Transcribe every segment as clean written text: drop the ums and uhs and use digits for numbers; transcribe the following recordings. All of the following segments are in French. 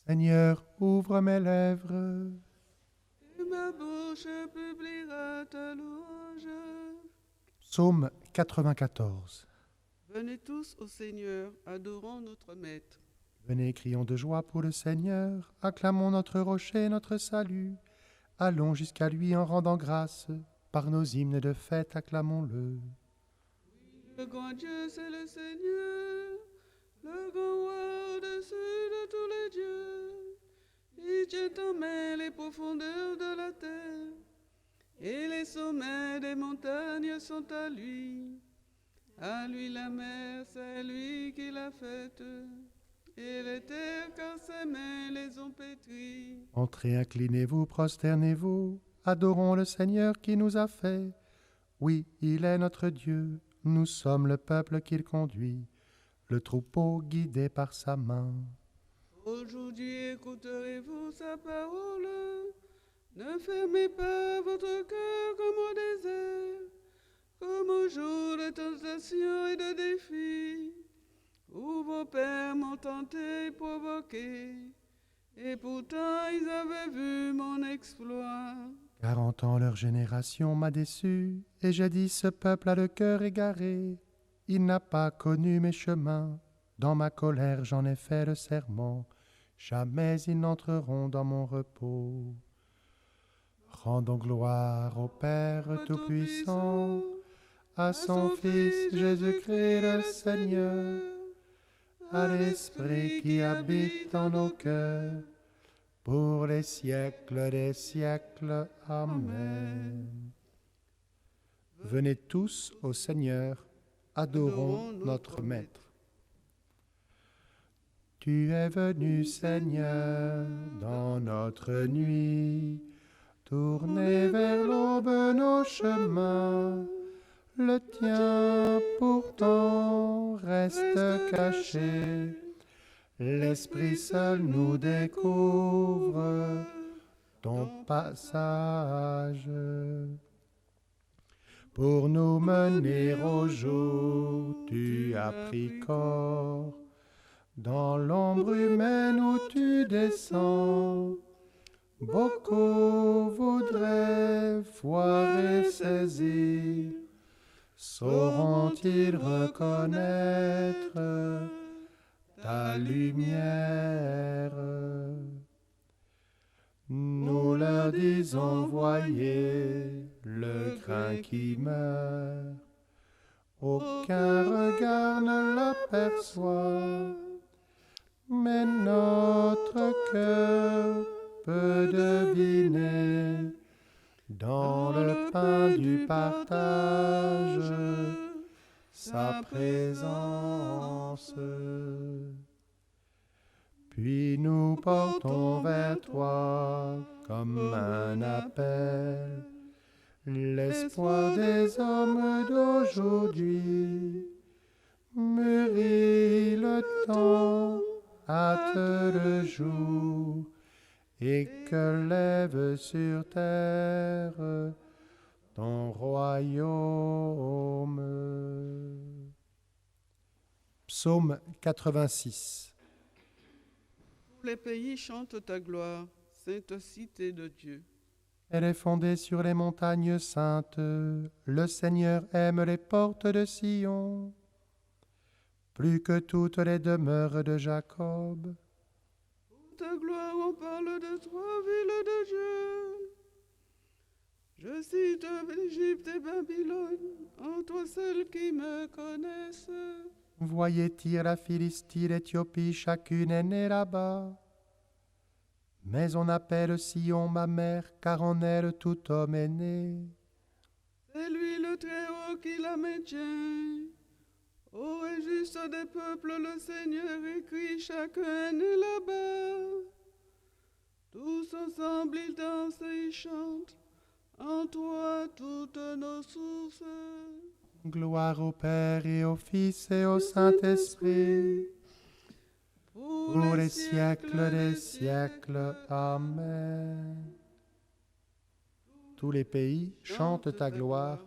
Seigneur, ouvre mes lèvres. Et ma bouche publiera ta louange. Psaume 94. Venez tous au Seigneur, adorons notre Maître. Venez, crions de joie pour le Seigneur, acclamons notre rocher, notre salut. Allons jusqu'à lui en rendant grâce, par nos hymnes de fête acclamons-le. Le grand Dieu, c'est le Seigneur, le grand roi au-dessus de tous les dieux. Il tient en main les profondeurs de la terre, et les sommets des montagnes sont à lui. À lui la mer, c'est lui qui l'a faite, et les terres, car ses mains les ont pétries. Entrez, inclinez-vous, prosternez-vous, adorons le Seigneur qui nous a fait. Oui, il est notre Dieu, nous sommes le peuple qu'il conduit, le troupeau guidé par sa main. Aujourd'hui écouterez-vous sa parole, ne fermez pas votre cœur comme au désert, comme au jour de tentation et de défi, où vos pères m'ont tenté et provoqué, et pourtant ils avaient vu mon exploit. 40 ans leur génération m'a déçu, et j'ai dit ce peuple a le cœur égaré. Il n'a pas connu mes chemins, dans ma colère j'en ai fait le serment, jamais ils n'entreront dans mon repos. Rendons gloire au Père Tout-Puissant, à son Fils Jésus-Christ le Seigneur, à l'Esprit qui habite en nos cœurs, pour les siècles des siècles. Amen. Venez tous au Seigneur, adorons notre Maître. Tu es venu, Seigneur, dans notre nuit, tourner vers l'aube nos chemins. Le tien pourtant reste caché, l'Esprit seul nous découvre ton passage. Pour nous mener au jour, tu as pris corps, dans l'ombre humaine où tu descends. Beaucoup voudraient voir et saisir, sauront-ils reconnaître ta lumière? Nous leur disons, voyez le grain qui meurt, aucun regard ne l'aperçoit, mais notre cœur peut deviner dans le pain du partage sa présence. Puis nous portons vers toi comme un appel l'espoir des hommes d'aujourd'hui. Mûrit le temps, hâte le jour, et que lève sur terre ton royaume. Psaume 86. Tous les pays chantent ta gloire, sainte cité de Dieu. Elle est fondée sur les montagnes saintes. Le Seigneur aime les portes de Sion, plus que toutes les demeures de Jacob. Pour ta gloire, on parle de toi, ville de Dieu. Je cite l'Égypte et Babylone, en toi celles qui me connaissent. Voyez Tyr, la Philistie, l'Éthiopie, chacune est née là-bas. Mais on appelle Sion ma mère, car en elle tout homme est né. C'est lui le Très-Haut qui la maintient. Ô juste des peuples, le Seigneur écrit, chacun est là-bas. Tous ensemble ils dansent et ils chantent, en toi toutes nos sources. Gloire au Père et au Fils et au Saint-Esprit, pour les siècles des siècles. Amen. Tous les pays chantent ta gloire,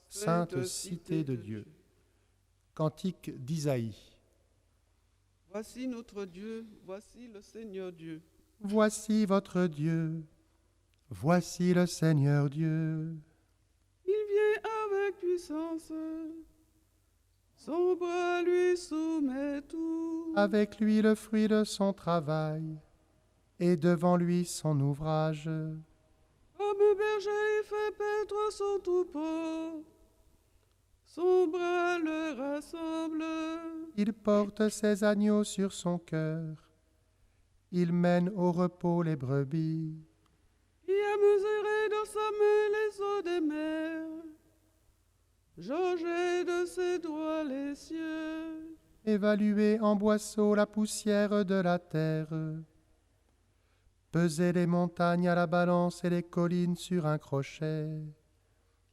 sainte cité de Dieu. Cantique d'Isaïe. Voici notre Dieu, voici le Seigneur Dieu. Voici votre Dieu, voici le Seigneur Dieu. Il vient avec puissance, son bras lui soumet tout. Avec lui le fruit de son travail, et devant lui son ouvrage. Comme berger il fait paître son troupeau, son bras le rassemble. Il porte ses agneaux sur son cœur, il mène au repos les brebis. Il a mesuré dans sa main les eaux des mers, jaugé de ses doigts les cieux. Évaluer en boisseau la poussière de la terre, peser les montagnes à la balance et les collines sur un crochet.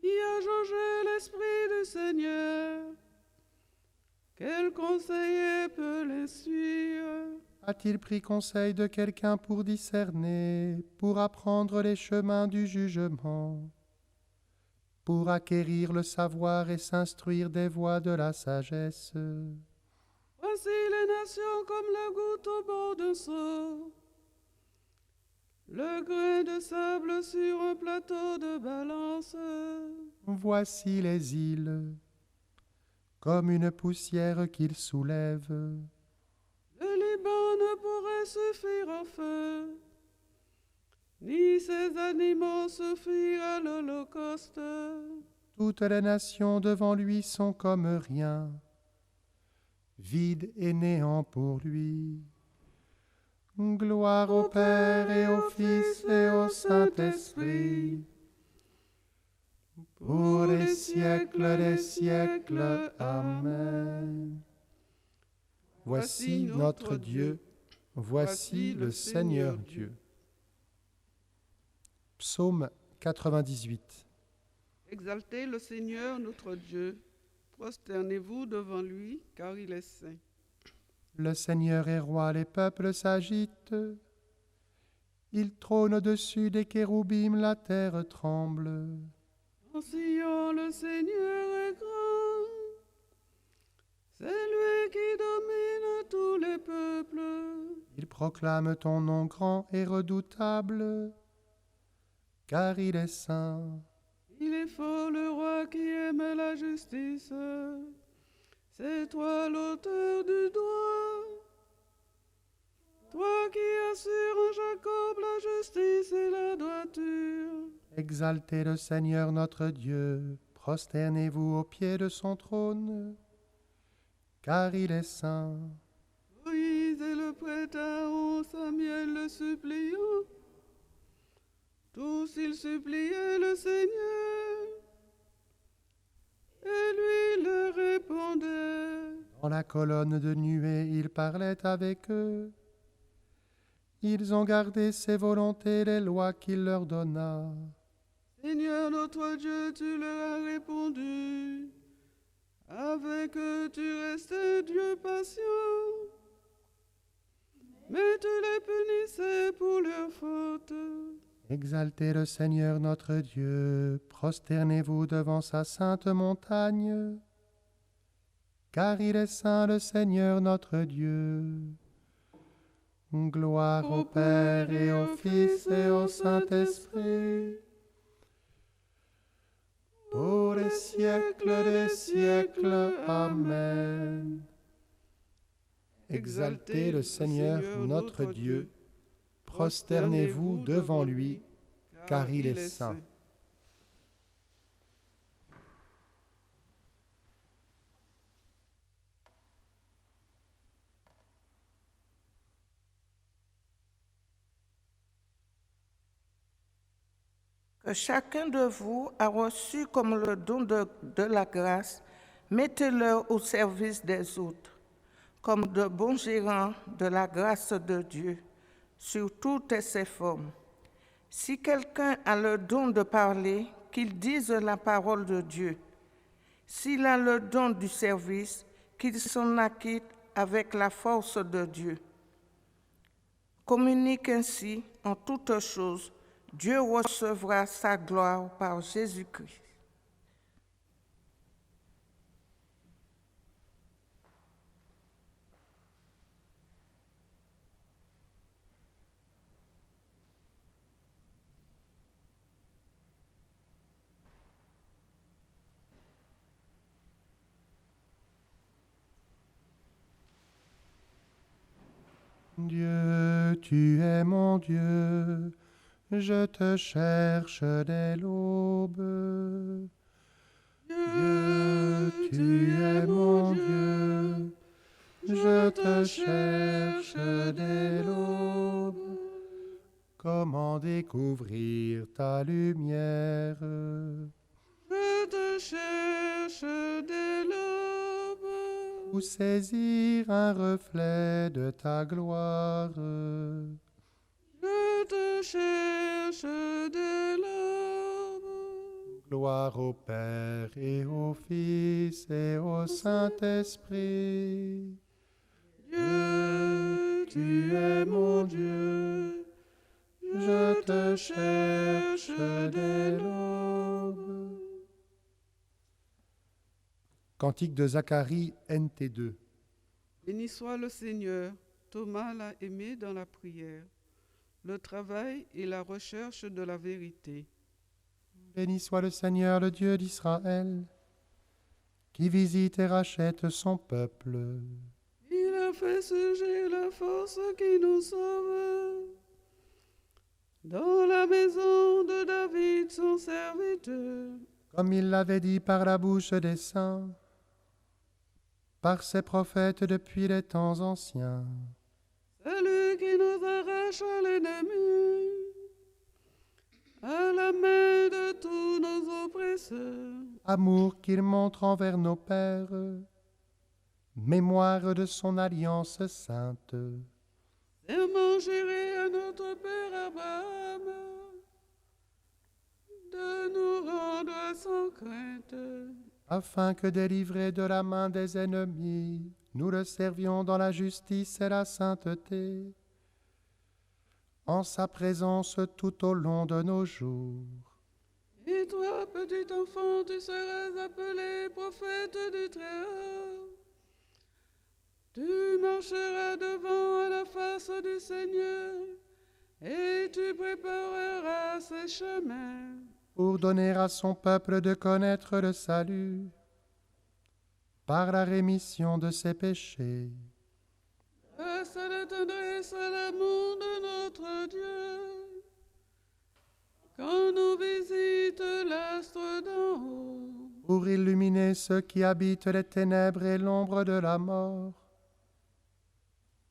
Qui a jaugé l'esprit du Seigneur? Quel conseiller peut les suivre? A-t-il pris conseil de quelqu'un pour discerner, pour apprendre les chemins du jugement, pour acquérir le savoir et s'instruire des voies de la sagesse? Voici les nations comme la goutte au bord d'un seau, le grain de sable sur un plateau de balance. Voici les îles, comme une poussière qu'il soulève. Le Liban ne pourrait suffire au feu, ni ses animaux suffire à l'Holocauste. Toutes les nations devant lui sont comme rien, vide et néant pour lui. Gloire au Père et au Fils et au Saint-Esprit, pour les siècles des siècles. Amen. Voici notre Dieu, voici le Seigneur Dieu. Psaume 98. Exaltez le Seigneur notre Dieu, prosternez-vous devant lui, car il est saint. Le Seigneur est roi, les peuples s'agitent. Il trône au-dessus des kéroubim, la terre tremble. En Sion, le Seigneur est grand. C'est lui qui domine tous les peuples. Il proclame ton nom grand et redoutable, car il est saint. Il est fort le roi qui aime la justice. C'est toi l'auteur du droit. Toi qui assures en Jacob la justice et la droiture. Exaltez le Seigneur notre Dieu, prosternez-vous aux pieds de son trône, car il est saint. Moïse et le prêtre Aaron, Samuel le suppliant. Tous ils suppliaient le Seigneur, et lui leur répondait. Dans la colonne de nuée, il parlait avec eux. Ils ont gardé ses volontés, les lois qu'il leur donna. Seigneur notre Dieu, tu leur as répondu. Avec eux, tu restais Dieu patient. Mais tu les punissais pour leurs fautes. Exaltez le Seigneur notre Dieu, prosternez-vous devant sa sainte montagne, car il est saint le Seigneur notre Dieu. Gloire au Père et au Fils et au Saint-Esprit, pour les siècles des siècles. Amen. Exaltez le Seigneur notre Dieu, prosternez-vous devant lui, car il est saint. Que chacun de vous a reçu comme le don de la grâce, mettez-le au service des autres, comme de bons gérants de la grâce de Dieu, sur toutes ses formes. Si quelqu'un a le don de parler, qu'il dise la parole de Dieu. S'il a le don du service, qu'il s'en acquitte avec la force de Dieu. Communique ainsi en toutes choses. Dieu recevra sa gloire par Jésus-Christ. Dieu, tu es mon Dieu, je te cherche dès l'aube. Dieu, tu es mon Dieu, je te cherche dès l'aube. Comment découvrir ta lumière? Je te cherche dès l'aube. Ou saisir un reflet de ta gloire? Je te cherche dès l'aube. Gloire au Père et au Fils et au Saint-Esprit. Dieu, tu es mon Dieu, je te cherche dès l'aube. Cantique de Zacharie, NT2. Béni soit le Seigneur, Thomas l'a aimé dans la prière, le travail et la recherche de la vérité. Béni soit le Seigneur, le Dieu d'Israël, qui visite et rachète son peuple. Il a fait surgir la force qui nous sauve. Dans la maison de David, son serviteur. Comme il l'avait dit par la bouche des saints, par ses prophètes depuis les temps anciens. Celui qui nous arrache à l'ennemi, à la main de tous nos oppresseurs. Amour qu'il montre envers nos pères, mémoire de son alliance sainte. Serment juré à notre Père Abraham, de nous rendre sans crainte. Afin que, délivrés de la main des ennemis, nous le servions dans la justice et la sainteté, en sa présence tout au long de nos jours. Et toi, petit enfant, tu seras appelé prophète du Très-Haut. Tu marcheras devant à la face du Seigneur, et tu prépareras ses chemins. Pour donner à son peuple de connaître le salut, par la rémission de ses péchés. Grâce à la tendresse à l'amour de notre Dieu, quand nous visite l'astre d'en haut. Pour illuminer ceux qui habitent les ténèbres et l'ombre de la mort,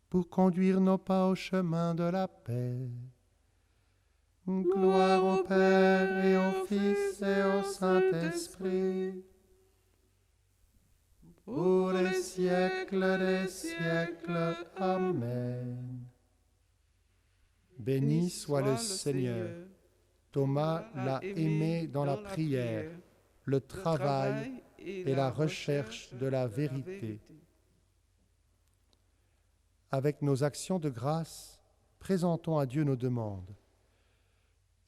pour conduire nos pas au chemin de la paix. Gloire au Père et au Fils et au Saint-Esprit, pour les siècles des siècles. Amen. Béni soit le Seigneur. Thomas l'a aimé dans la prière, le travail et la recherche de la vérité. Avec nos actions de grâce, présentons à Dieu nos demandes.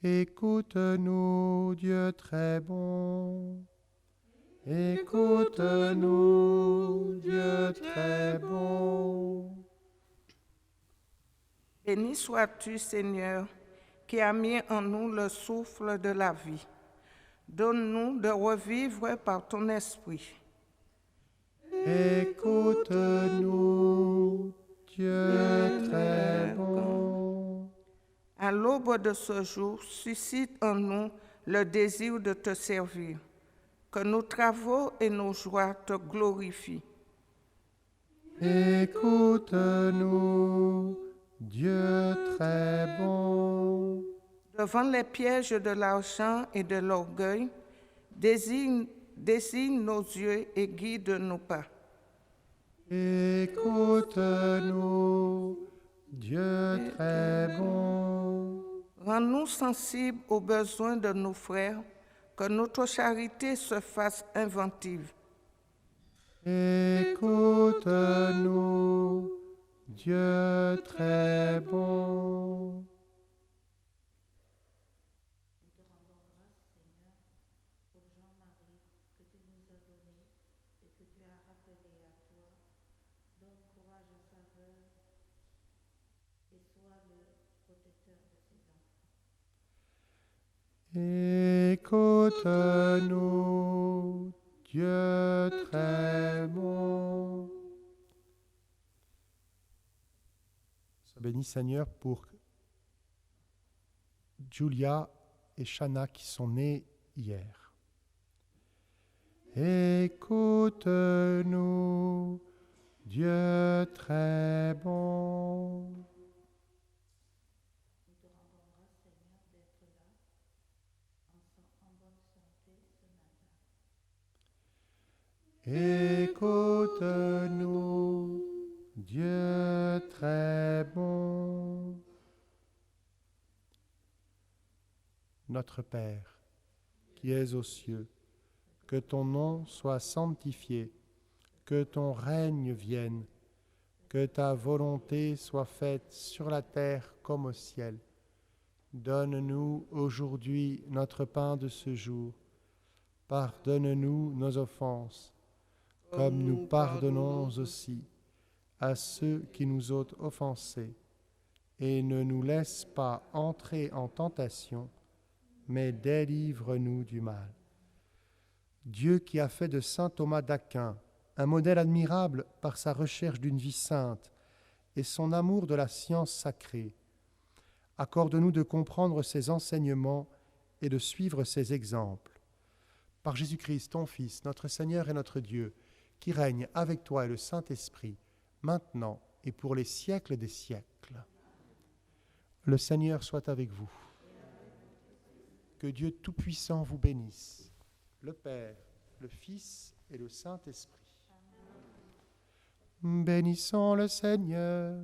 Écoute-nous, Dieu très bon. Écoute-nous, Dieu très bon. Béni sois-tu, Seigneur, qui as mis en nous le souffle de la vie. Donne-nous de revivre par ton esprit. Écoute-nous, Dieu très bon. À l'aube de ce jour, suscite en nous le désir de te servir. Que nos travaux et nos joies te glorifient. Écoute-nous, Dieu très bon. Devant les pièges de l'argent et de l'orgueil, désigne nos yeux et guide nos pas. Écoute-nous, Dieu très bon. Rends-nous sensibles aux besoins de nos frères, que notre charité se fasse inventive. Écoute-nous, Dieu très bon. Écoute-nous, Dieu très bon. bénis, Seigneur, pour Julia et Shana qui sont nées hier. Écoute-nous, Dieu très bon. Écoute-nous, Dieu très bon. Notre Père, qui es aux cieux, que ton nom soit sanctifié, que ton règne vienne, que ta volonté soit faite sur la terre comme au ciel. Donne-nous aujourd'hui notre pain de ce jour. Pardonne-nous nos offenses, comme nous pardonnons aussi à ceux qui nous ont offensés. Et ne nous laisse pas entrer en tentation, mais délivre-nous du mal. Dieu qui a fait de saint Thomas d'Aquin un modèle admirable par sa recherche d'une vie sainte et son amour de la science sacrée, accorde-nous de comprendre ses enseignements et de suivre ses exemples. Par Jésus-Christ, ton Fils, notre Seigneur et notre Dieu, qui règne avec toi et le Saint-Esprit, maintenant et pour les siècles des siècles. Le Seigneur soit avec vous. Que Dieu Tout-Puissant vous bénisse, le Père, le Fils et le Saint-Esprit. Bénissons le Seigneur.